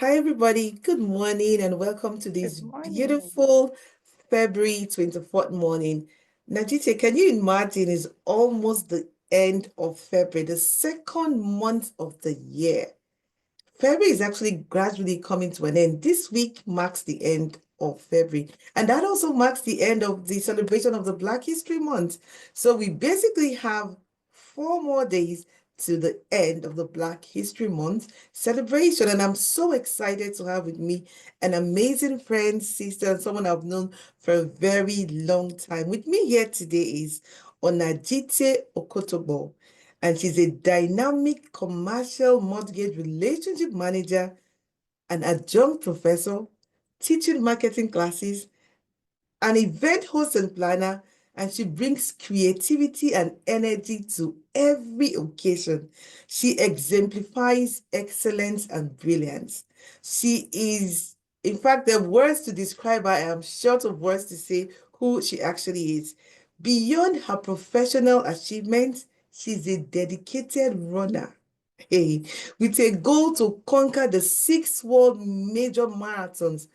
Hi, everybody. Good morning and welcome to Good this morning. beautiful February 24th morning. Najite, can you imagine it's almost the end of February, the second month of the year. February is actually gradually coming to an end. This week marks the end of February, and that also marks the end of the celebration of the Black History Month. So we basically have 4 more days to the end of the Black History Month celebration. And I'm so excited to have with me an amazing friend, sister, and someone I've known for a very long time. With me here today is Onajite Okotogbo, and she's a dynamic commercial mortgage relationship manager, an adjunct professor, teaching marketing classes, an event host and planner, and she brings creativity and energy to every occasion. She exemplifies excellence and brilliance. She is, in fact, the words to describe her, I am short of words to say who she actually is. Beyond her professional achievements, she's a dedicated runner. Hey, with a goal to conquer the 6 world major marathons.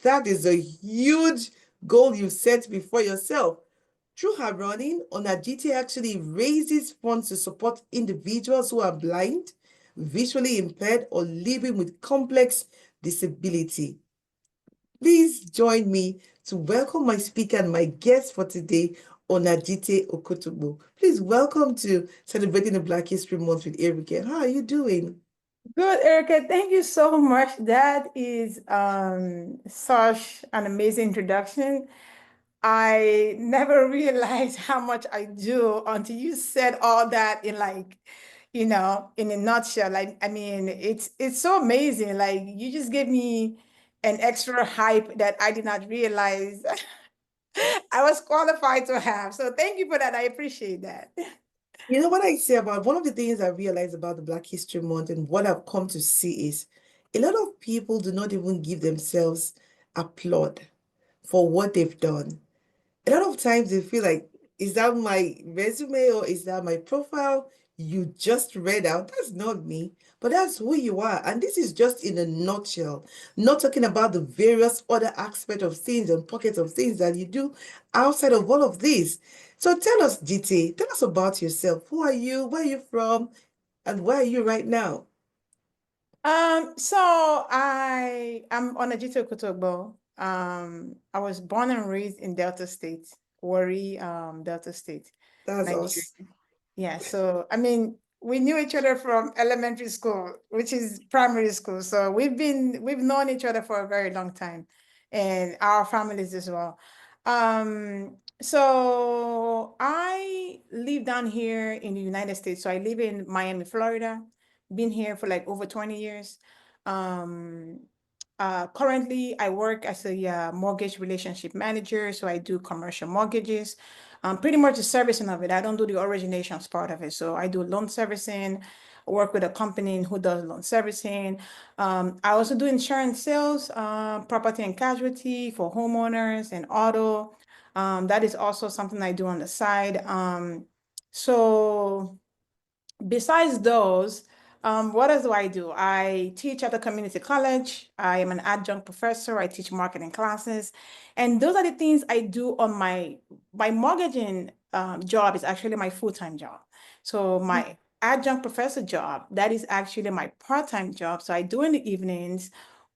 That is a huge goal you set before yourself. Through her running, Onajite actually raises funds to support individuals who are blind, visually impaired, or living with complex disability. Please join me to welcome my speaker and my guest for today, Onajite Okotogbo. Please welcome to Celebrating the Black History Month with Erica. How are you doing? Good, Erica. Thank you so much. That is such an amazing introduction. I never realized how much I do until you said all that in in a nutshell. Like, I mean, it's so amazing. Like you just gave me an extra hype that I did not realize I was qualified to have. So thank you for that. I appreciate that. You know what I say about one of the things I realized about the Black History Month and what I've come to see is a lot of people do not even give themselves applaud for what they've done. A lot of times they feel like, is that my resume or is that my profile you just read out? That's not me, but that's who you are. And this is just in a nutshell, not talking about the various other aspects of things and pockets of things that you do outside of all of this. So tell us, GT, tell us about yourself. Who are you? Where are you from? And where are you right now? So I am Onajite Okotogbo. I was born and raised in Delta State, Warri, Delta State, That's Nigeria. us. Yeah, so I mean, we knew each other from elementary school, which is primary school. So we've known each other for a very long time, and our families as well. So I live down here in the United States. So I live in Miami, Florida. Been here for like over 20 years. Um, Currently, I work as a mortgage relationship manager. So I do commercial mortgages, pretty much the servicing of it. I don't do the originations part of it. So I do loan servicing, work with a company who does loan servicing. I also do insurance sales, property and casualty for homeowners and auto. That is also something I do on the side. So besides those, what else do I do? I teach at a community college. I am an adjunct professor. I teach marketing classes. And those are the things I do on my mortgaging job is actually my full-time job. So my adjunct professor job, that is actually my part-time job. So I do in the evenings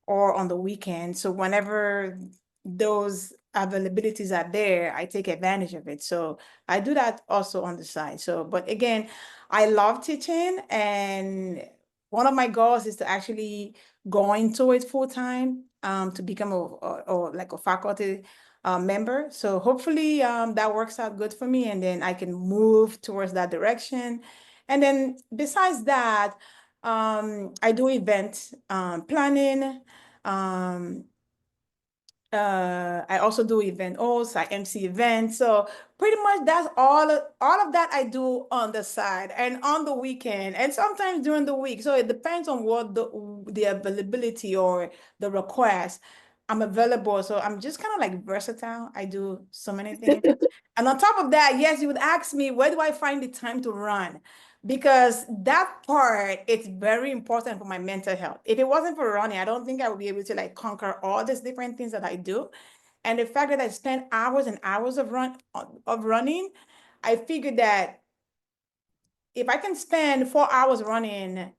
or on the weekend. So whenever those availabilities are there, I take advantage of it. So I do that also on the side. So, but again, I love teaching, and one of my goals is to actually go into it full time, to become or like a faculty member. So hopefully that works out good for me, and then I can move towards that direction. And then besides that, I do event planning. Um, I also do event hosts, I MC events. So pretty much that's all of that I do on the side and on the weekend and sometimes during the week. So it depends on what the availability or the request. I'm available. So I'm just kind of like versatile. I do so many things. And on top of that, yes, you would ask me, where do I find the time to run? Because that part, it's very important for my mental health. If it wasn't for running, I don't think I would be able to like conquer all these different things that I do. And the fact that I spend hours and hours of running, I figured that if I can spend 4 hours running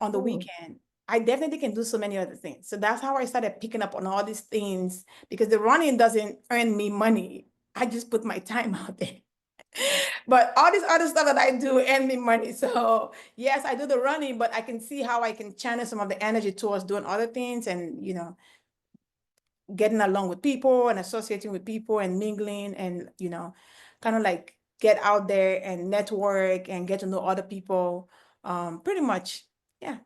on the Oh, weekend, I definitely can do so many other things. So that's how I started picking up on all these things because the running doesn't earn me money. I just put my time out there. But all this other stuff that I do earn me money. So yes, I do the running, but I can see how I can channel some of the energy towards doing other things and, getting along with people and associating with people and mingling and, kind of like get out there and network and get to know other people. Pretty much. Yeah.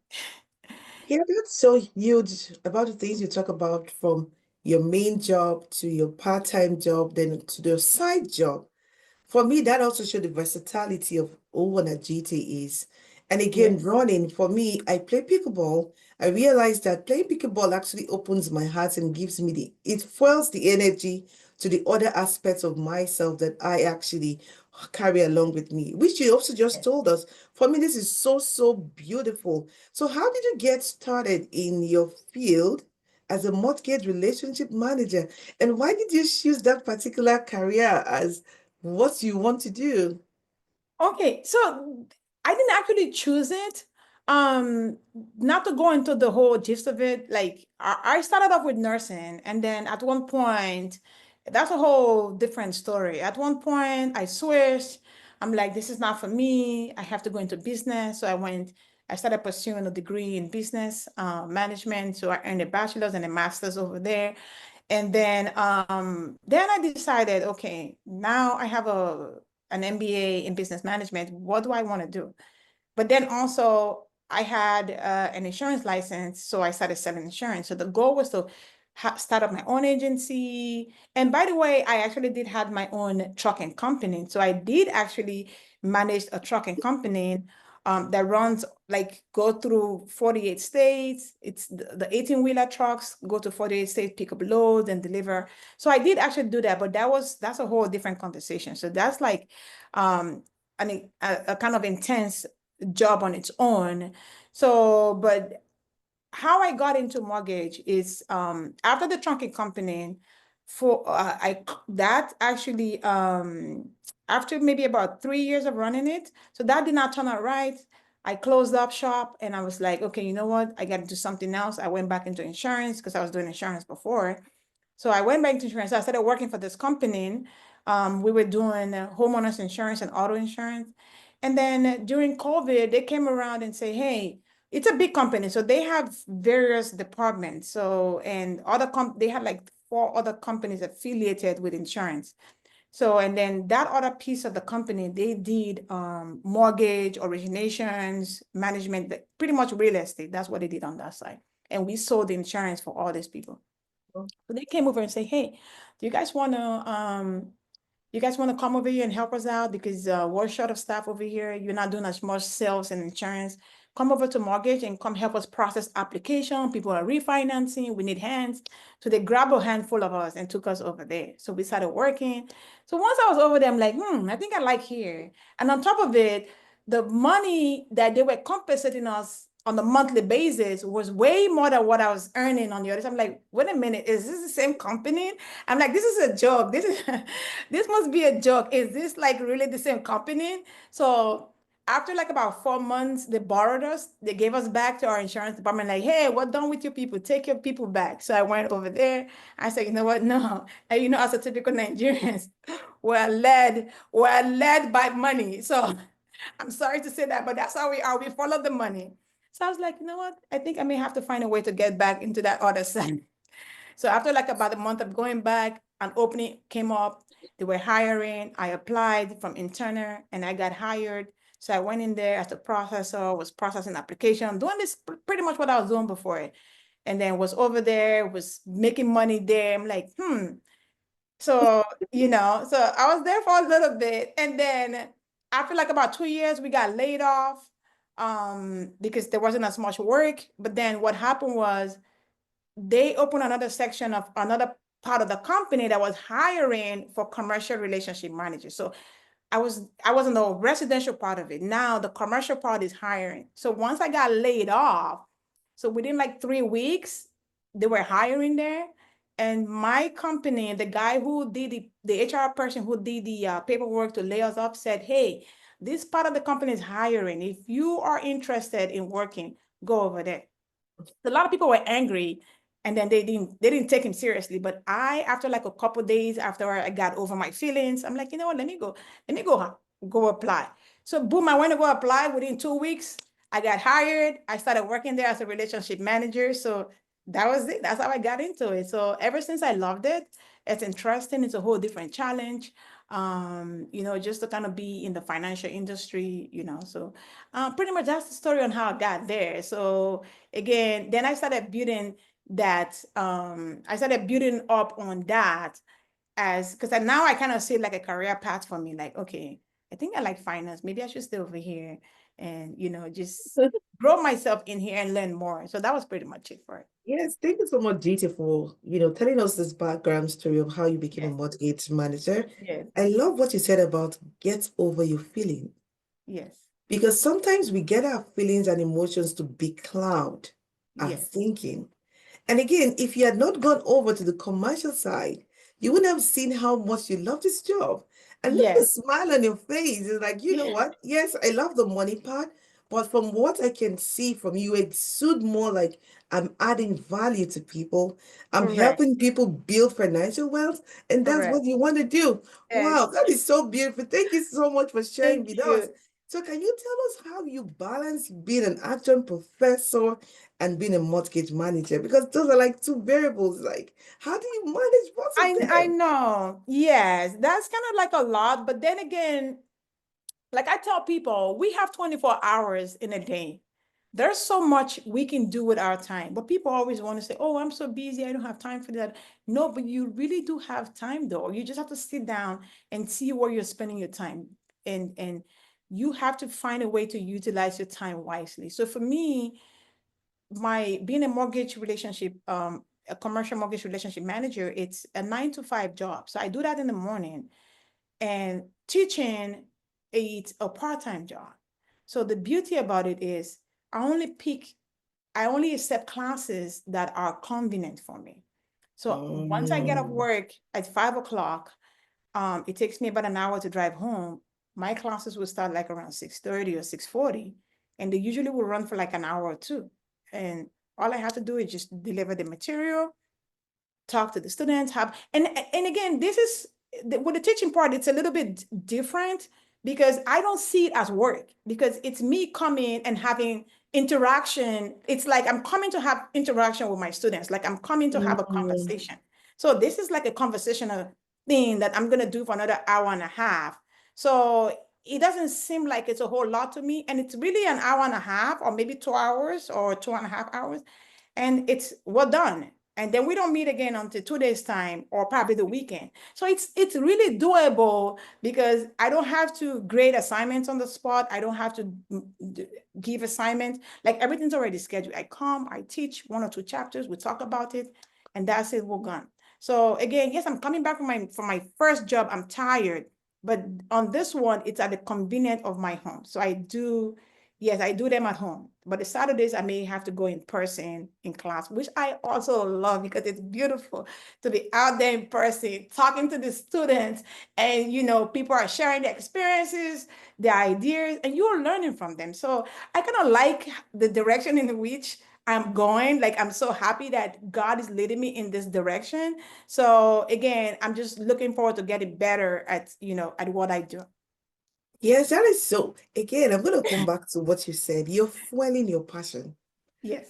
yeah, that's so huge about the things you talk about from your main job to your part-time job, then to the side job. For me, that also showed the versatility of who Onajite is. And again, Yes. running, for me, I play pickleball. I realized that playing pickleball actually opens my heart and gives me it fuels the energy to the other aspects of myself that I actually carry along with me, which you also just Yes. told us. For me, this is so, so beautiful. So how did you get started in your field as a mortgage relationship manager? And why did you choose that particular career as what you want to do? Okay, so I didn't actually choose it. Um, Not to go into the whole gist of it, like I started off with nursing, and then at one point, that's a whole different story. At one point, I switched. I'm like, this is not for me. I have to go into business. So I started pursuing a degree in business management. So I earned a bachelor's and a master's over there. And then I decided, okay, now I have an MBA in business management. What do I want to do? But then also I had an insurance license, so I started selling insurance. So the goal was to start up my own agency. And by the way, I actually did have my own trucking company. So I did actually manage a trucking company that runs like go through 48 states. It's the 18-wheeler trucks go to 48 states, pick up loads and deliver. So I did actually do that, but that's a whole different conversation. So that's like a kind of intense job on its own. So, but how I got into mortgage is after the trunking company for I that actually after maybe about 3 years of running it, so that did not turn out right. I closed up shop and I was like, okay, you know what? I got to do something else. I went back into insurance because I was doing insurance before. So I went back to insurance. I started working for this company. We were doing homeowners insurance and auto insurance. And then during COVID, they came around and say, hey, it's a big company. So they have various departments. So, and they had like 4 other companies affiliated with insurance. So, and then that other piece of the company, they did mortgage originations, management, pretty much real estate. That's what they did on that side. And we sold the insurance for all these people. So they came over and say, hey, do you guys want to come over here and help us out because we're short of staff over here. You're not doing as much sales and insurance. Come over to mortgage and come help us process application. People are refinancing. We need hands. So they grabbed a handful of us and took us over there. So we started working. So once I was over there, I'm like, I think I like here. And on top of it, the money that they were compensating us on a monthly basis was way more than what I was earning on the other side. I'm like, wait a minute, is this the same company? I'm like, this is a joke. This must be a joke. Is this like really the same company? So after like about 4 months, they borrowed us. They gave us back to our insurance department, like, hey, what done with your people? Take your people back. So I went over there. I said, you know what? No. And as a typical Nigerians, we're led by money. So I'm sorry to say that, but that's how we are. We follow the money. So I was like, you know what? I think I may have to find a way to get back into that other side. So after like about a month of going back, an opening came up. They were hiring. I applied from internal and I got hired. So I went in there as a processor, was processing application, doing this pretty much what I was doing before. And then was over there, was making money there. I'm like, So, so I was there for a little bit. And then after like about 2 years, we got laid off because there wasn't as much work. But then what happened was they opened another section of another part of the company that was hiring for commercial relationship managers. So I was in the residential part of it. Now the commercial part is hiring. So once I got laid off, so within like 3 weeks, they were hiring there. And my company, the guy who did the HR person who did the paperwork to lay us off said, hey, this part of the company is hiring. If you are interested in working, go over there. A lot of people were angry, and then they didn't take him seriously. But I, after like a couple days after I got over my feelings, I'm like, you know what, let me go apply. So boom, I went to go apply. Within 2 weeks, I got hired. I started working there as a relationship manager. So that was it. That's how I got into it. So ever since, I loved it. It's interesting. It's a whole different challenge. Just to kind of be in the financial industry, so pretty much that's the story on how I got there. So again, then I started building that. I started building up on that as because now I kind of see it like a career path for me. Like, okay, I think I like finance. Maybe I should stay over here and just grow myself in here and learn more. So that was pretty much it for it. Yes, thank you so much, Gita, for telling us this background story of how you became a Yes, mortgage manager. yes, I love what you said about get over your feeling, yes, because sometimes we get our feelings and emotions to becloud our yes, thinking. And again, if you had not gone over to the commercial side, you wouldn't have seen how much you love this job. And look at the yes, smile on your face. It's like, you know what? Yes, I love the money part, but from what I can see from you, it exude more like I'm adding value to people. I'm correct, helping people build financial wealth, and that's what correct. you want to do. Yes, Wow, that is so beautiful. Thank you so much for sharing thank with us. you. So, can you tell us how you balance being an adjunct professor and being a mortgage manager? Because those are like two variables. Like, how do you manage both of I them? know. Yes, that's kind of like a lot, but then again, like I tell people, we have 24 hours in a day. There's so much we can do with our time, but people always want to say, oh, I'm so busy, I don't have time for that. No, but you really do have time though. You just have to sit down and see where you're spending your time. And you have to find a way to utilize your time wisely. So for me, my being a mortgage relationship, a commercial mortgage relationship manager, it's a 9 to 5 job. So I do that in the morning, and teaching, it's a part-time job. So the beauty about it is I only accept classes that are convenient for me. So once I get off Mm. work at 5 o'clock, it takes me about an hour to drive home. My classes will start like around 6:30 or 6:40, and they usually will run for like an hour or two. And all I have to do is just deliver the material, talk to the students, have and again, this is with the teaching part, it's a little bit different because I don't see it as work, because it's me coming and having interaction. It's like I'm coming to have interaction with my students, like I'm coming to have a Mm. conversation. So this is like a conversational thing that I'm going to do for another hour and a half. So it doesn't seem like it's a whole lot to me, and it's really an hour and a half or maybe 2 hours or 2.5 hours, and it's we're done. And then we don't meet again until 2 days time or probably the weekend. So it's really doable because I don't have to grade assignments on the spot. I don't have to give assignments. Like everything's already scheduled. I come, I teach 1 or 2 chapters, we talk about it, and that's it, we're gone. So again, yes, I'm coming back from my first job. I'm tired, but on this one, it's at the convenience of my home. So yes, I do them at home, but the Saturdays I may have to go in person in class, which I also love because it's beautiful to be out there in person, talking to the students, and people are sharing their experiences, their ideas, and you're learning from them. So I kind of like the direction in which I'm going. Like I'm so happy that God is leading me in this direction. So again, I'm just looking forward to getting better at what I do. Yes, that is so. Again, I'm going to come back to what you said. You're fueling your passion. Yes,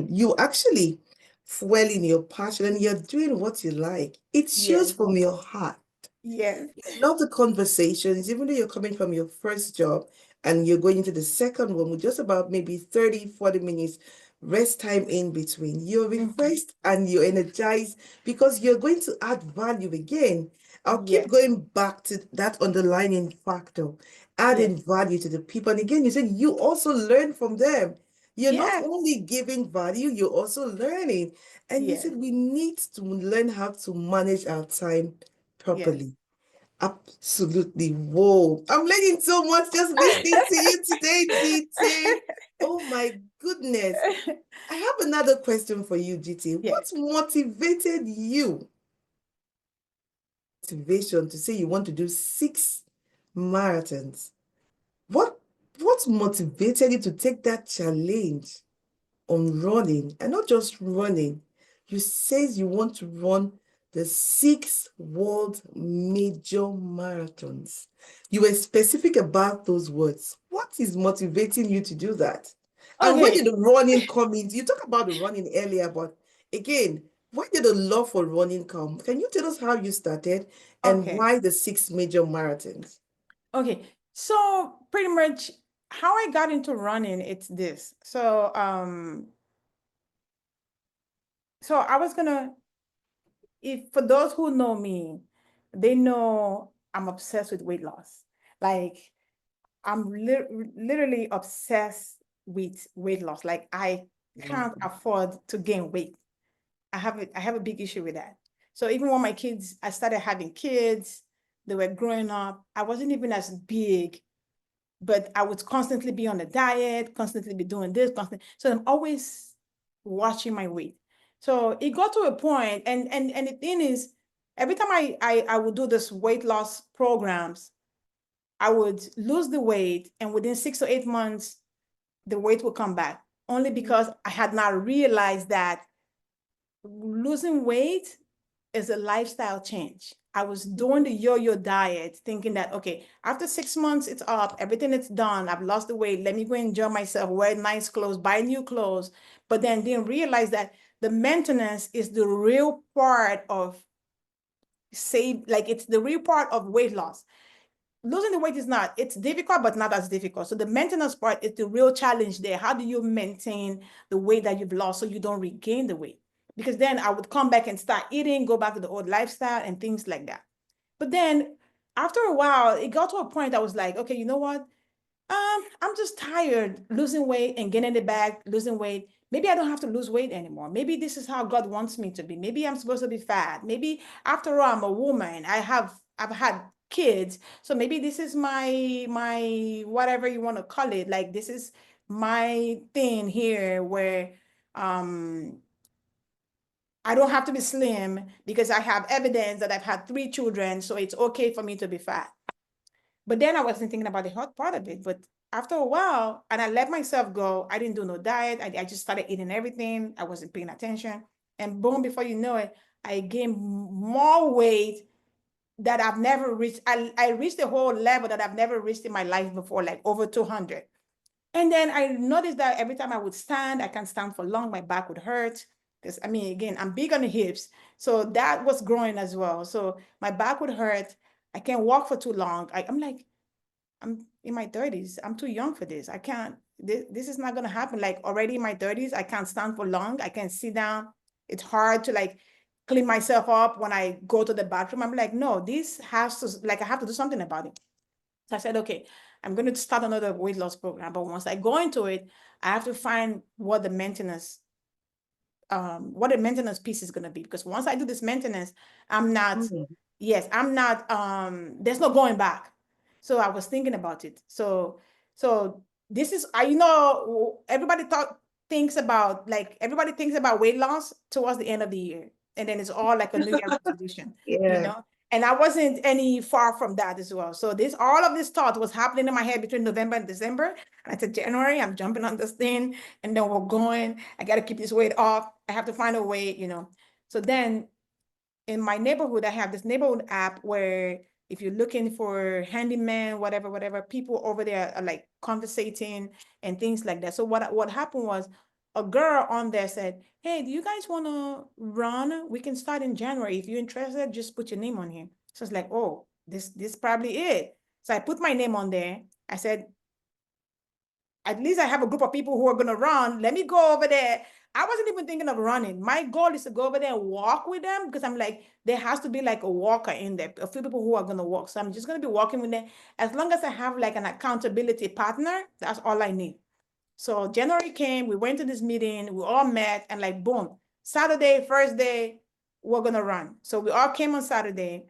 You actually fueling your passion and you're doing what you like. It shows yes, from your heart. yes. I love the conversations, even though you're coming from your first job and you're going into the second one with just about maybe 30, 40 minutes rest time in between. You're Mhm. refreshed and you're energized because you're going to add value again. I'll keep Yes, going back to that underlining factor, yes, adding value to the people. And again, you said you also learn from them. You're not Yes, only giving value, you're also learning. And you yes, said we need to learn how to manage our time yes. properly. Absolutely. Whoa. I'm learning so much just listening to you today, GT. Oh my goodness. I have another question for you, GT. What Yes. motivated you? Motivation to say you want to do 6 marathons. What what motivated you to take that challenge on running and not just running? You says you want to run the 6 world major marathons. You were specific about those words. What is motivating you to do that? And where did Okay, the running come in? You talked about the running earlier, but again, where did the love for running come? Can you tell us how you started and okay, why the 6 major marathons? okay. So pretty much how I got into running, it's this. So I was gonna, if for those who know me, they know I'm obsessed with weight loss. Like I'm literally obsessed with weight loss. Like I can't afford to gain weight. I have a big issue with that. So even when my kids, I started having kids, they were growing up, I wasn't even as big, but I would constantly be on a diet, constantly be doing this, constantly. So I'm always watching my weight. So it got to a point, and the thing is, every time I would do this weight loss programs, I would lose the weight, and within 6 to 8 months, the weight would come back. Only because I had not realized that losing weight is a lifestyle change. I was doing the yo-yo diet, thinking that, okay, after 6 months, it's up, everything is done, I've lost the weight, let me go enjoy myself, wear nice clothes, buy new clothes, but then didn't realize that the maintenance is the real part of like it's the real part of weight loss. Losing the weight is not, it's difficult, but not as difficult. So the maintenance part is the real challenge there. How do you maintain the weight that you've lost so you don't regain the weight? Because then I would come back and start eating, go back to the old lifestyle and things like that. But then after a while, it got to a point I was like, okay, you know what? I'm just tired losing weight and getting it back, losing weight. Maybe I don't have to lose weight anymore. Maybe this is how God wants me to be. Maybe I'm supposed to be fat. Maybe after all, I'm a woman. I've had kids. So maybe this is my whatever you want to call it. Like this is my thing here where um I don't have to be slim because I have evidence that I've had 3 children. So it's okay for me to be fat. But then I wasn't thinking about the health part of it. But after a while, and I let myself go, I didn't do no diet. I just started eating everything. I wasn't paying attention. And boom, before you know it, I gained more weight that I've never reached. I reached a whole level that I've never reached in my life before, like over 200. And then I noticed that every time I would stand, I can't stand for long, my back would hurt. Because I mean, again, I'm big on the hips. So that was growing as well. So my back would hurt. I can't walk for too long. I'm like, I'm in my 30s. I'm too young for this. I can't, this is not gonna happen. Like already in my 30s, I can't stand for long. I can't sit down. It's hard to like clean myself up when I go to the bathroom. I'm like, no, this has to, like, I have to do something about it. So I said, okay, I'm going to start another weight loss program. But once I go into it, I have to find what the maintenance piece is going to be, because once I do this maintenance, I'm not, Mm. yes, I'm not, there's no going back. So I was thinking about it. So this is, everybody thinks about, like, everybody thinks about weight loss towards the end of the year. And then it's all like a New Year resolution, you Yeah. know? And I wasn't any far from that as well. So all of this thought was happening in my head between November and December. And I said, January, I'm jumping on this thing, and then we're going. I got to keep this weight off. I have to find a way. So then in my neighborhood, I have this neighborhood app where if you're looking for handyman, whatever, people over there are like conversating and things like that. So what happened was a girl on there said, hey, do you guys want to run? We can start in January. If you're interested, just put your name on here. So it's like, oh, this probably it. So I put my name on there. I said, at least I have a group of people who are going to run. Let me go over there. I wasn't even thinking of running. My goal is to go over there and walk with them, because I'm like, there has to be like a walker in there, a few people who are going to walk. So I'm just going to be walking with them. As long as I have like an accountability partner, that's all I need. So January came, we went to this meeting, we all met, and like boom, Saturday, first day, we're gonna run. So we all came on Saturday,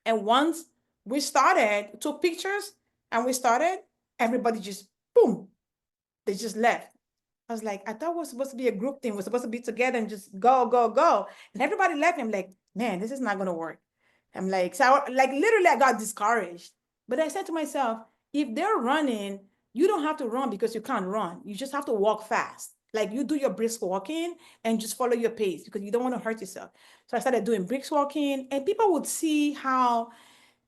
and once we started, took pictures, and we started, everybody just boom, they just left. I was like, I thought it was supposed to be a group thing. We're supposed to be together and just go, go, go. And everybody left. I'm like, man, this is not gonna work. I'm like, so like literally I got discouraged. But I said to myself, if they're running, you don't have to run because you can't run. You just have to walk fast. Like you do your brisk walking and just follow your pace because you don't want to hurt yourself. So I started doing brisk walking, and people would see how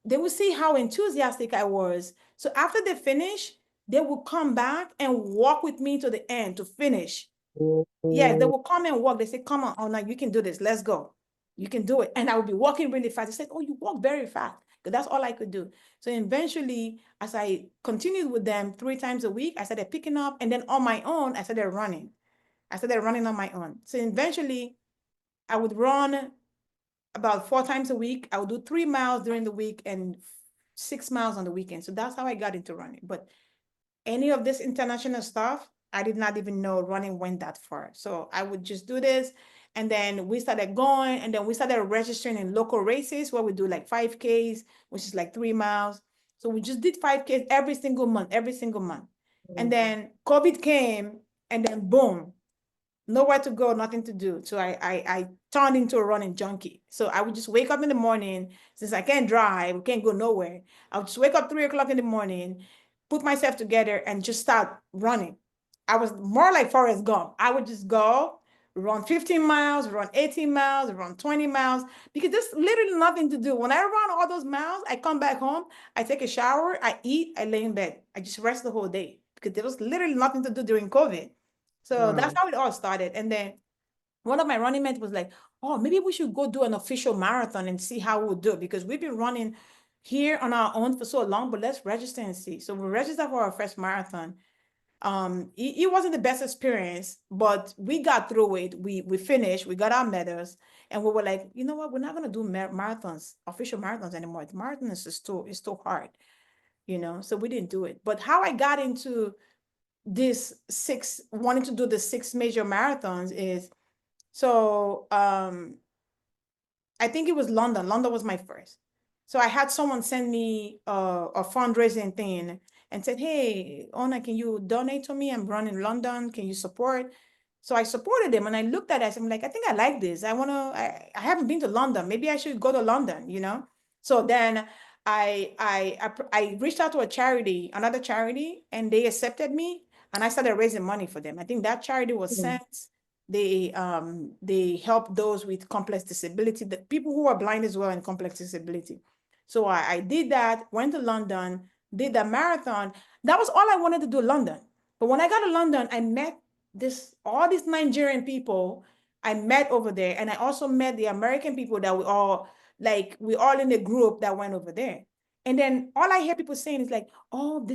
they would see how enthusiastic I was. So after they finish, they would come back and walk with me to the end to finish. Yeah, they will come and walk. They say, come on, Ona, you can do this. Let's go. You can do it. And I would be walking really fast. They said, oh, you walk very fast. Because that's all I could do. So eventually, as I continued with them 3 times a week, I started picking up. And then on my own, I started running. I started running on my own. So eventually, I would run about 4 times a week. I would do 3 miles during the week and 6 miles on the weekend. So that's how I got into running. But any of this international stuff, I did not even know running went that far. So I would just do this. And then we started going, and then we started registering in local races where we do like 5Ks, which is like 3 miles. So we just did 5Ks every single month, every single month. And then COVID came, and then boom, nowhere to go, nothing to do. So I turned into a running junkie. So I would just wake up in the morning, since I can't drive, we can't go nowhere. I would just wake up 3 o'clock in the morning, put myself together, and just start running. I was more like Forrest Gump. I would just go, run 15 miles, run 18 miles, run 20 miles, because there's literally nothing to do. When I run all those miles, I come back home, I take a shower, I eat, I lay in bed. I just rest the whole day because there was literally nothing to do during COVID. So that's how it all started. And then one of my running mates was like, oh, maybe we should go do an official marathon and see how we'll do, because we've been running here on our own for so long, but let's register and see. So we registered for our first marathon. It wasn't the best experience, but we got through it. We finished, we got our medals, and we were like, you know what, we're not gonna do marathons, official marathons anymore. The marathon is just too hard, so we didn't do it. But how I got into wanting to do the 6 major marathons is, so I think it was London. London was my first. So I had someone send me a fundraising thing and said, hey, Ona, can you donate to me? I'm running London. Can you support? So I supported them, and I looked at it. I'm like, I think I like this. I haven't been to London. Maybe I should go to London. So then I reached out to another charity, and they accepted me, and I started raising money for them. I think that charity was Sense. They help those with complex disability, the people who are blind as well and complex disability. So I did that, went to London, did the marathon. That was all I wanted to do, London. But when I got to London, I met all these Nigerian people I met over there. And I also met the American people that we all in the group that went over there. And then all I hear people saying is like, oh, the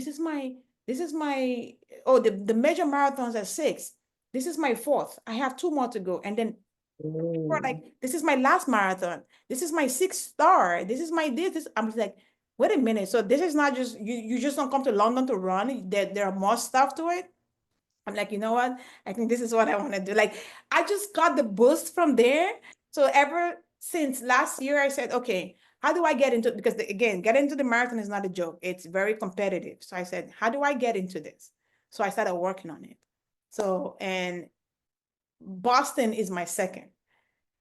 major marathons are 6. This is my 4th. I have 2 more to go. And then people are like, this is my last marathon. This is my 6th star. This is my this. I'm like, wait a minute. So this is not just you just don't come to London to run. There are more stuff to it. I'm like, you know what? I think this is what I want to do. Like, I just got the boost from there. So ever since last year, I said, okay, how do I get into it? Because again, getting into the marathon is not a joke. It's very competitive. So I said, how do I get into this? So I started working on it. So, and Boston is my second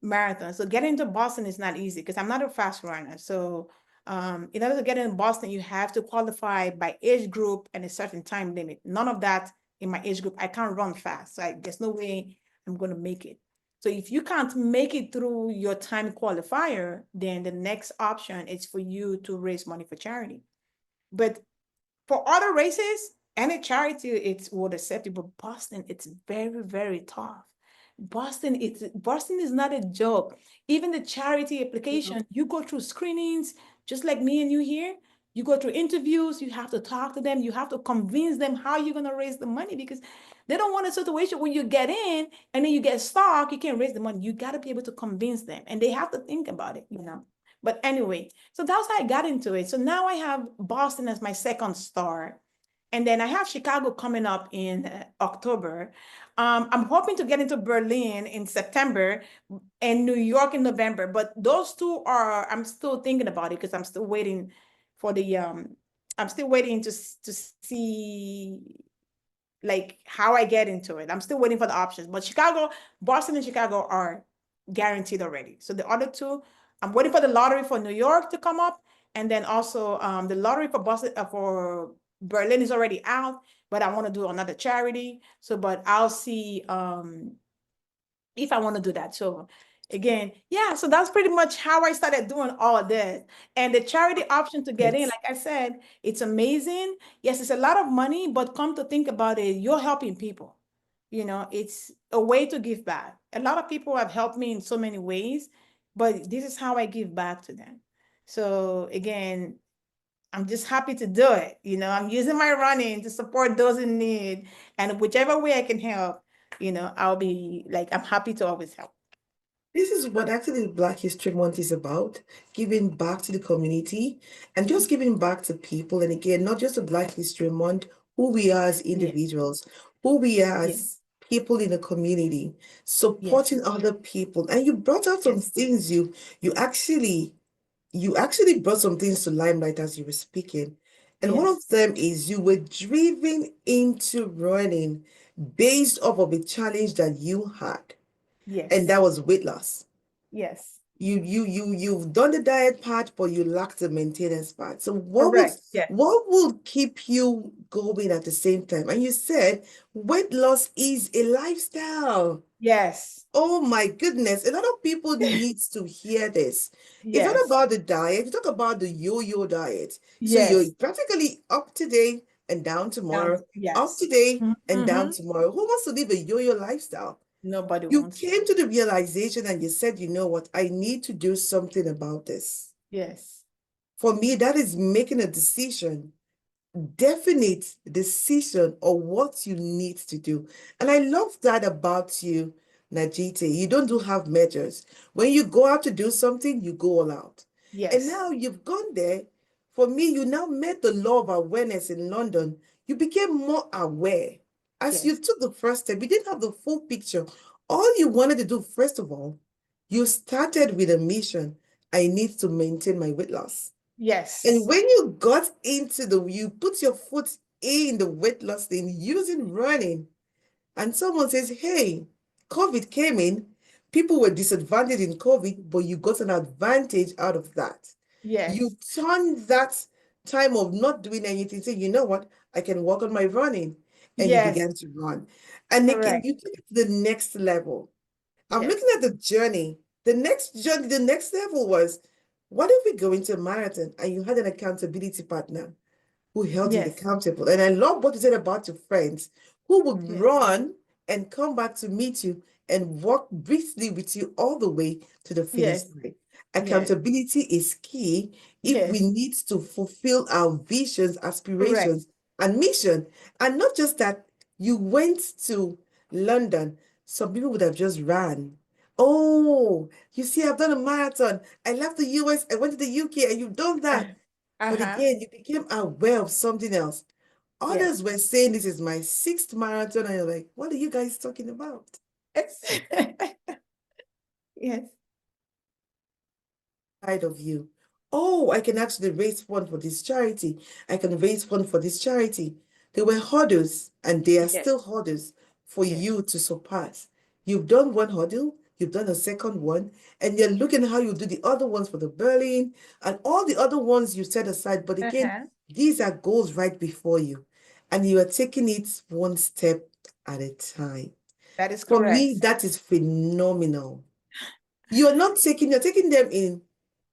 marathon. So getting into Boston is not easy because I'm not a fast runner. So in order to get in Boston, you have to qualify by age group and a certain time limit. None of that in my age group. I can't run fast. So there's no way I'm going to make it. So if you can't make it through your time qualifier, then the next option is for you to raise money for charity. But for other races, any charity, it's would accept it. But Boston, it's very, very tough. Boston is not a joke. Even the charity application, you go through screenings, just like me and you here. You go through interviews, you have to talk to them, you have to convince them how you're gonna raise the money, because they don't want a situation when you get in and then you get stuck, you can't raise the money. You gotta be able to convince them, and they have to think about it. But anyway, so that's how I got into it. So now I have Boston as my second star. And then I have Chicago coming up in October. I'm hoping to get into Berlin in September and New York in November. But those two are, I'm still thinking about it because I'm still waiting for the, I'm still waiting to see like how I get into it. I'm still waiting for the options. But Chicago, Boston and Chicago are guaranteed already. So the other two, I'm waiting for the lottery for New York to come up. And then also the lottery for Boston for Berlin is already out, but I want to do another charity. So, but I'll see if I want to do that. So again, yeah, so that's pretty much how I started doing all of this. And the charity option to get in, Yes. like I said, it's amazing. Yes, it's a lot of money, but come to think about it, you're helping people. You know, it's a way to give back. A lot of people have helped me in so many ways, but this is how I give back to them. So again, I'm just happy to do it. You know, I'm using my running to support those in need. And whichever way I can help, you know, I'll be like, I'm happy to always help. This is what actually Black History Month is about, giving back to the community and just giving back to people. And again, not just a Black History Month, who we are as Yes, individuals, who we are yes, as people in the community, yes, supporting other people. And you brought out some yes, things you actually brought some things to limelight as you were speaking. And one yes, of them is you were driven into running based off of a challenge that you had, and yes, that was weight loss. yes. You've done the diet part, but you lack the maintenance part. So Correct. Yes, what will keep you going at the same time? And you said weight loss is a lifestyle. yes, Oh my goodness, a lot of people need to hear this. It's not yes, about the diet, you talk about the yo-yo diet. So you're yes. practically up today and down tomorrow, up Yes. today and down Mm-hmm. tomorrow. Who wants to live a yo-yo lifestyle? Nobody You wants to. came to the realization and you said, you know what, I need to do something about this. Yes, For me, that is making a decision, definite decision on what you need to do. And I love that about you, Najite. You don't do half measures. When you go out to do something, you go all out. And yes, now you've gone there. For me, you now met the law of awareness in London. You became more aware. As you yes, took the first step, you didn't have the full picture. All you wanted to do, first of all, you started with a mission. I need to maintain my weight loss. And yes, when you got into you put your foot in the weight loss thing using running, and someone says, hey, COVID came in, people were disadvantaged in COVID, but you got an advantage out of that. You yes, turned that time of not doing anything, say, you know what, I can work on my running. And you yes, began to run. And again, correct. you took it to the next level. I'm looking Yes, at the journey. The next level was, what if we go into a marathon and you had an accountability partner who held you yes, accountable? And I love what you said about your friends who would yes, run and come back to meet you and walk briefly with you all the way to the finish yes, line. yes, Accountability is key if we yes, need to fulfill our visions, correct. aspirations, and mission. And not just that, you went to London. Some people would have just ran. Oh, you see, I've done a marathon. I left the US, I went to the UK, and you've done that. But Uh-huh. again, you became aware of something else. Yes. Others were saying this is my sixth marathon, and you're like, what are you guys talking about? It's yes, Side of you. Oh, I can actually raise fund for this charity. I can raise fund for this charity. There were hurdles, and they are yes, still hurdles for yes. you to surpass. You've done one hurdle, you've done a second one, and you're looking how you do the other ones for the Berlin and all the other ones you set aside. But again, Uh-huh. these are goals right before you, and you are taking it one step at a time. That is For me, correct. that is phenomenal. You're taking them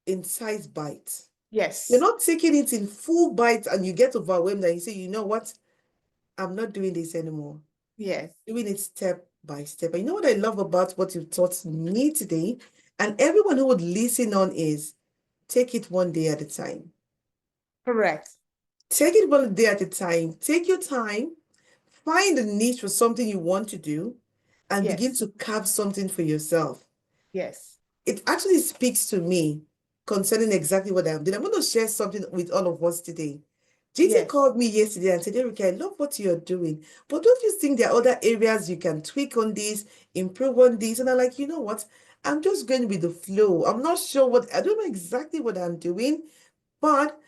in size bites. You're Yes, not taking it in full bites and you get overwhelmed and you say, you know what? I'm not doing this anymore. yes, Doing it step by step. And you know what I love about what you taught me today? And everyone who would listen on is take it one day at a time. correct. Take it one day at a time. Take your time. Find a niche for something you want to do and begin Yes, to carve something for yourself. yes, It actually speaks to me concerning exactly what I'm doing. I'm going to share something with all of us today. GT Yes. called me yesterday and said, Erica, I love what you're doing, but don't you think there are other areas you can tweak on this, improve on this? And I'm like, you know what? I'm just going with the flow. I'm not sure I don't know exactly what I'm doing, but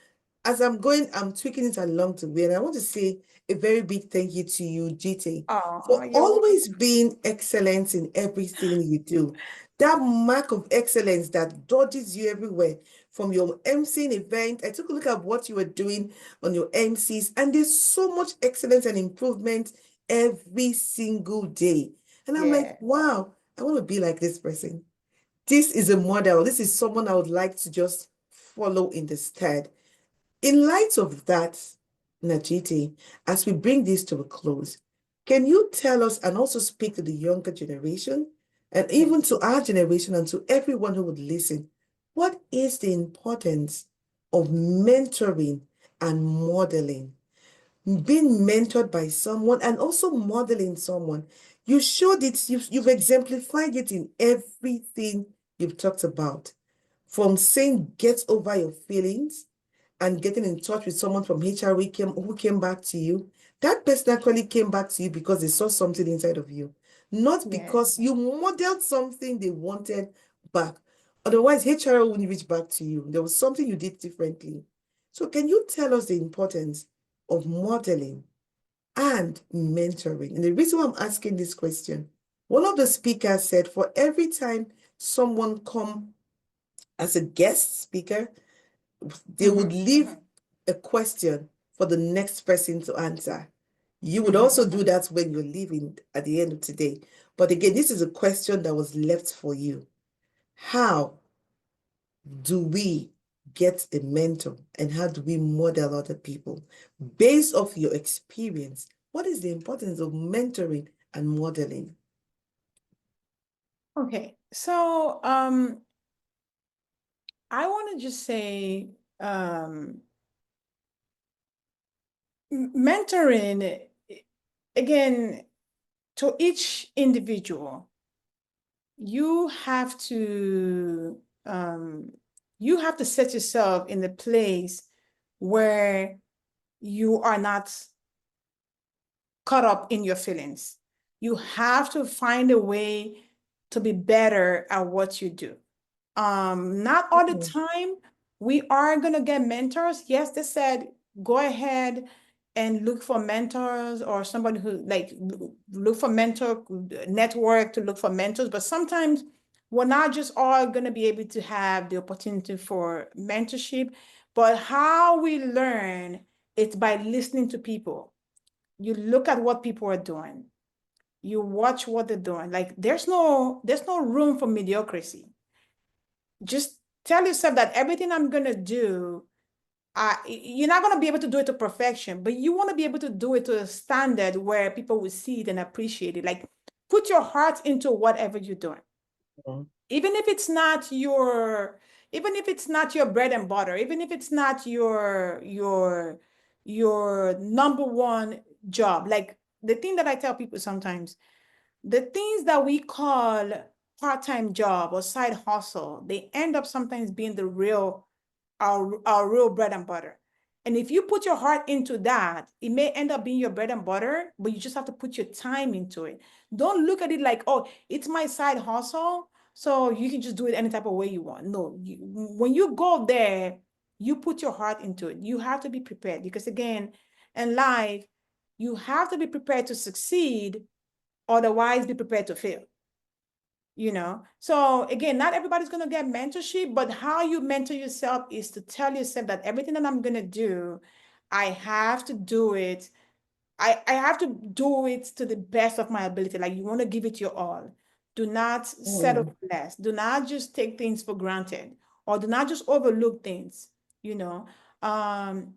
as I'm going, I'm tweaking it along the way. And I want to say a very big thank you to you, GT, Oh, for you're welcome. always being excellent in everything you do. That mark of excellence that dodges you everywhere from your emceeing event. I took a look at what you were doing on your MCs, and there's so much excellence and improvement every single day. And I'm like, Yeah. wow, I want to be like this person. This is a model. This is someone I would like to just follow in the stead. In light of that, Najiti, as we bring this to a close, can you tell us and also speak to the younger generation and Okay. even to our generation and to everyone who would listen, what is the importance of mentoring and modeling? Being mentored by someone and also modeling someone. You showed it, you've exemplified it in everything you've talked about. From saying get over your feelings and getting in touch with someone from HR who came back to you, that person actually came back to you because they saw something inside of you, not Yeah. because you modeled something they wanted back. Otherwise, HR wouldn't reach back to you. There was something you did differently. So can you tell us the importance of modeling and mentoring? And the reason why I'm asking this question, one of the speakers said for every time someone come as a guest speaker, they would leave a question for the next person to answer. You would also do that when you're leaving at the end of today. But again, this is a question that was left for you. How do we get a mentor and how do we model other people? Based off your experience, what is the importance of mentoring and modeling? Okay. So, I want to just say, mentoring, again, to each individual, you have to you have to set yourself in the place where you are not caught up in your feelings. You have to find a way to be better at what you do. Not all the Mhm. time. We are gonna get mentors. Yes, they said go ahead and look for mentors or somebody who like look for mentor network to look for mentors. But sometimes we're not just all gonna be able to have the opportunity for mentorship, but how we learn it's by listening to people. You look at what people are doing. You watch what they're doing. Like there's no room for mediocrity. Just tell yourself that everything I'm gonna do, you're not gonna be able to do it to perfection, but you want to be able to do it to a standard where people will see it and appreciate it. Like put your heart into whatever you're doing, even if it's not your, even if it's not your bread and butter, even if it's not your number one job. Like the thing that I tell people sometimes, the things that we call part-time job or side hustle, they end up sometimes being the real, our real bread and butter. And if you put your heart into that, it may end up being your bread and butter, but you just have to put your time into it. Don't look at it like, oh, it's my side hustle, so you can just do it any type of way you want. No, when you go there, you put your heart into it. You have to be prepared because again, in life, you have to be prepared to succeed, otherwise be prepared to fail. So again, not everybody's going to get mentorship, but how you mentor yourself is to tell yourself that everything that I'm going to do, I have to do it. I have to do it to the best of my ability. Like you want to give it your all. Do not settle Mm. for less. Do not just take things for granted or do not just overlook things, you know. And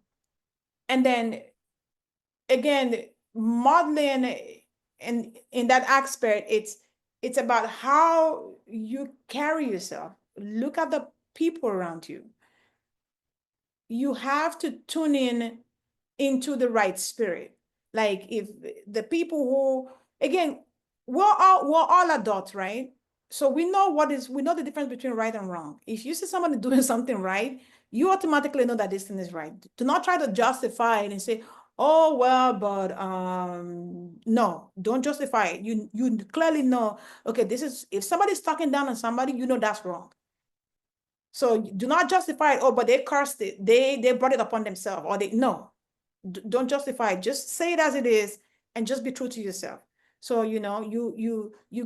then again, modeling and in that aspect, it's about how you carry yourself. Look at the people around you. You have to tune in into the right spirit. Like if the people who, again, we're all adults, right? So we know the difference between right and wrong. If you see somebody doing something right, you automatically know that this thing is right. Do not try to justify it and say, oh, well, but no, don't justify it. You clearly know, okay, this is, if somebody's talking down on somebody, you know that's wrong. So do not justify it. Oh, but they cursed it. They brought it upon themselves, or they no. Don't justify it. Just say it as it is and just be true to yourself. So, you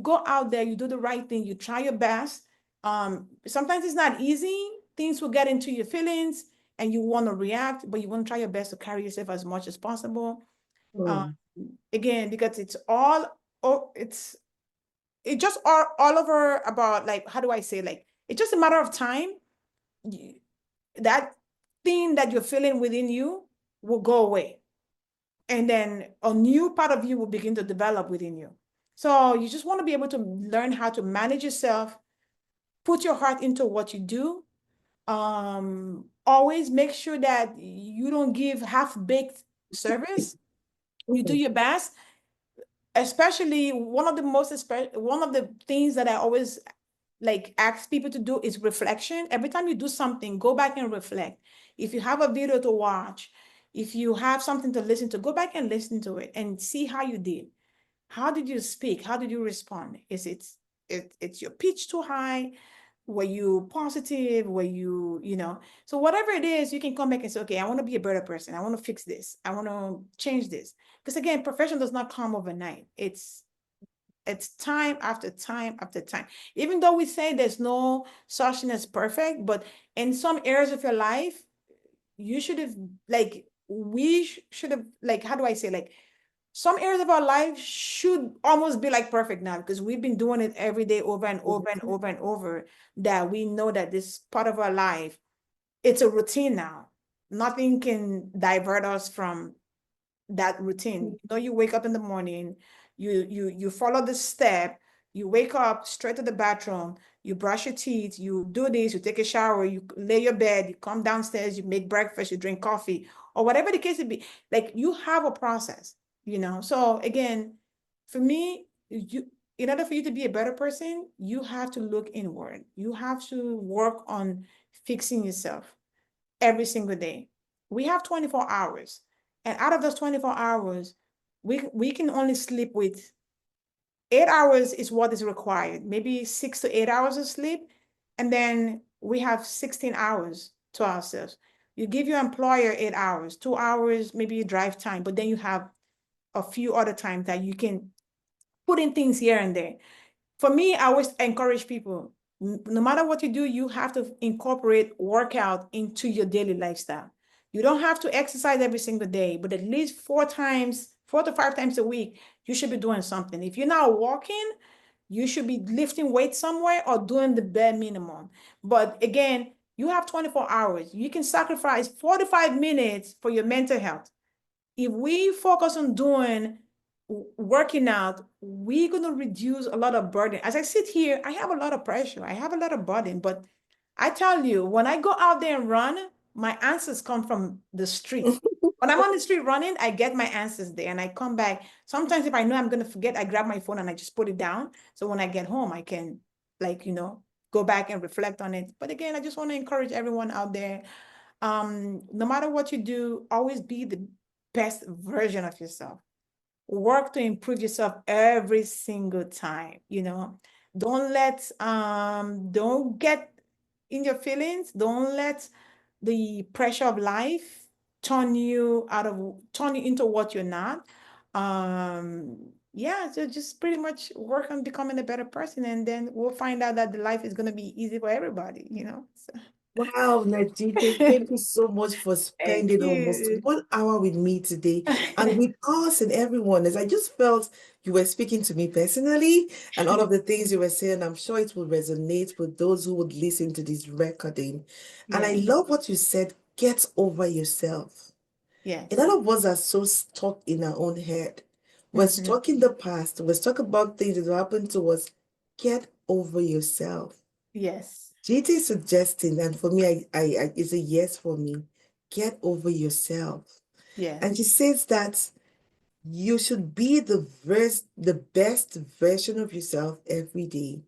go out there, you do the right thing, you try your best. Sometimes it's not easy. Things will get into your feelings and you want to react, but you want to try your best to carry yourself as much as possible. Mm. Again, because it's all, oh, it just all over about, like, how do I say, like, it's just a matter of time. That thing that you're feeling within you will go away. And then a new part of you will begin to develop within you. So you just want to be able to learn how to manage yourself, put your heart into what you do. Always make sure that you don't give half-baked service. You do Mm. your best. Especially one of the things that I always like ask people to do is reflection. Every time you do something, go back and reflect. If you have a video to watch, if you have something to listen to, go back and listen to it and see how you did. How did you speak? How did you respond? Is it's your pitch too high? Were you positive? Were you? So whatever it is, you can come back and say, okay, I want to be a better person. I want to fix this. I want to change this. Because again, perfection does not come overnight. It's time after time after time. Even though we say there's no such thing as perfect, but in some areas of your life, you should have, like, we should have, like, how do I say, like, some areas of our life should almost be like perfect now, because we've been doing it every day over and over and over and over, that we know that this part of our life, it's a routine now. Nothing can divert us from that routine. You wake up in the morning, you follow the step, you wake up straight to the bathroom, you brush your teeth, you do this, you take a shower, you lay your bed, you come downstairs, you make breakfast, you drink coffee, or whatever the case may be. Like, you have a process. So again, for me, in order for you to be a better person, you have to look inward. You have to work on fixing yourself every single day. We have 24 hours. And out of those 24 hours, we can only sleep with 8 hours is what is required, maybe 6 to 8 hours of sleep. And then we have 16 hours to ourselves. You give your employer 8 hours, 2 hours, maybe you drive time, but then you have a few other times that you can put in things here and there. For me, I always encourage people, no matter what you do, you have to incorporate workout into your daily lifestyle. You don't have to exercise every single day, but at least 4 to 5 times a week, you should be doing something. If you're not walking, you should be lifting weights somewhere or doing the bare minimum. But again, you have 24 hours. You can sacrifice 45 minutes for your mental health. If we focus on working out, we're going to reduce a lot of burden. As I sit here, I have a lot of pressure. I have a lot of burden, but I tell you, when I go out there and run, my answers come from the street. When I'm on the street running, I get my answers there and I come back. Sometimes if I know I'm going to forget, I grab my phone and I just put it down. So when I get home, I can, like, go back and reflect on it. But again, I just want to encourage everyone out there. No matter what you do, always be the best version of yourself. Work to improve yourself every single time. Don't get in your feelings. Don't let the pressure of life turn you into what you're not. Yeah, so just pretty much work on becoming a better person, and then we'll find out that the life is gonna be easy for everybody. So. Wow, Najite, thank you so much for Thank spending almost you. 1 hour with me today and with us and everyone. As I just felt you were speaking to me personally, and all of the things you were saying, I'm sure it will resonate with those who would listen to this recording. And I Yeah. love what you said, get over yourself. A Yes. lot of us are so stuck in our own head. We're Mm-hmm. stuck in the past. We're stuck about things that happened to us. Get over yourself. Yes. GT is suggesting, and for me, it's a yes for me. Get over yourself. And she Yes. says that you should be the best version of yourself every day.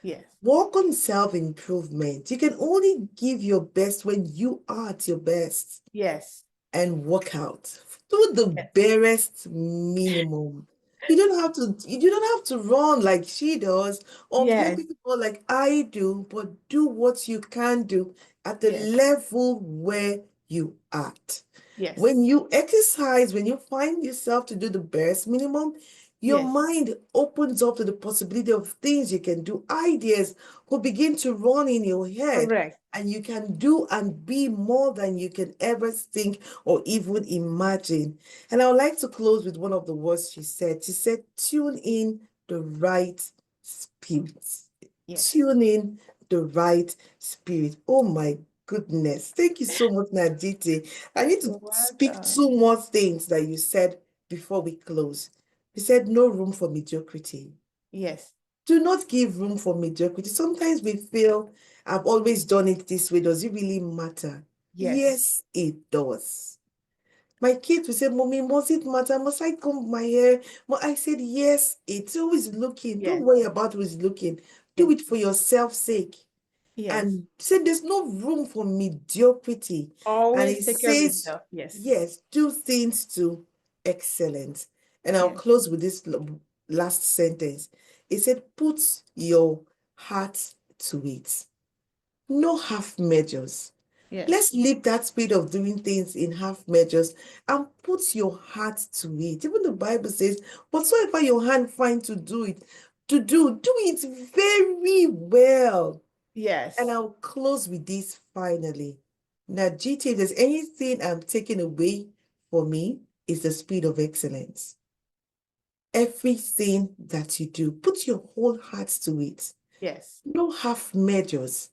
Yes. Work on self-improvement. You can only give your best when you are at your best. Yes. And work out. Do the Yes. barest minimum. You don't have to run like she does or play Yes. people like I do, but do what you can do at the Yes. level where you at. Yes. When you exercise, when you find yourself to do the barest minimum, your Yes. mind opens up to the possibility of things you can do. Ideas will begin to run in your head, Correct. and you can do and be more than you can ever think or even imagine. And I would like to close with one of the words she said. She said, tune in the right spirit. Yes. Tune in the right spirit. Oh my goodness. Thank you so much, Najiti. I need to You're speak welcome. two more things that you said before we close. You said no room for mediocrity. Yes. Do not give room for mediocrity. Sometimes we feel, I've always done it this way. Does it really matter? Yes. Yes, it does. My kids will say, Mommy, must it matter? Must I comb my hair? But I said, yes, it's always looking. Don't Yes. worry about who's looking. Do Yes. it for yourself sake. Yes. And said there's no room for mediocrity. And Always it take care of says, yourself. Yes. yes, do things to excellence. And I'll Yes. close with this last sentence. It said, put your heart to it. No half measures. Yes. Let's leave that spirit of doing things in half measures and put your heart to it. Even the Bible says, whatsoever your hand find to do it, do it very well. And Yes. I'll close with this finally. Now, GT, if there's anything I'm taking away for me, is the spirit of excellence. Everything that you do, put your whole heart to it. Yes. No half measures.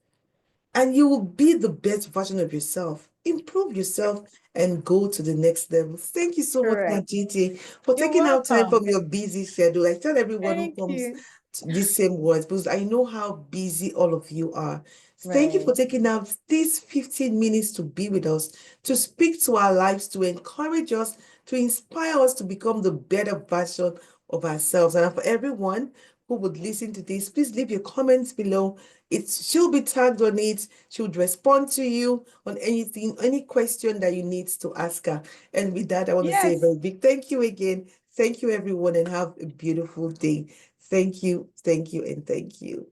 And you will be the best version of yourself. Improve yourself and go to the next level. Thank you so much, Correct. Najiti, for You're taking out time from welcome. your busy schedule. I tell everyone who Thank comes you. to these same words because I know how busy all of you are. Thank you Right. for taking out these 15 minutes to be with us, to speak to our lives, to encourage us, to inspire us to become the better version of ourselves. And for everyone who would listen to this, please leave your comments below. She'll be tagged on it. She would respond to you on anything, any question that you need to ask her. And with that, I want to say a Yes. very big thank you again. Thank you, everyone, and have a beautiful day. Thank you, and thank you.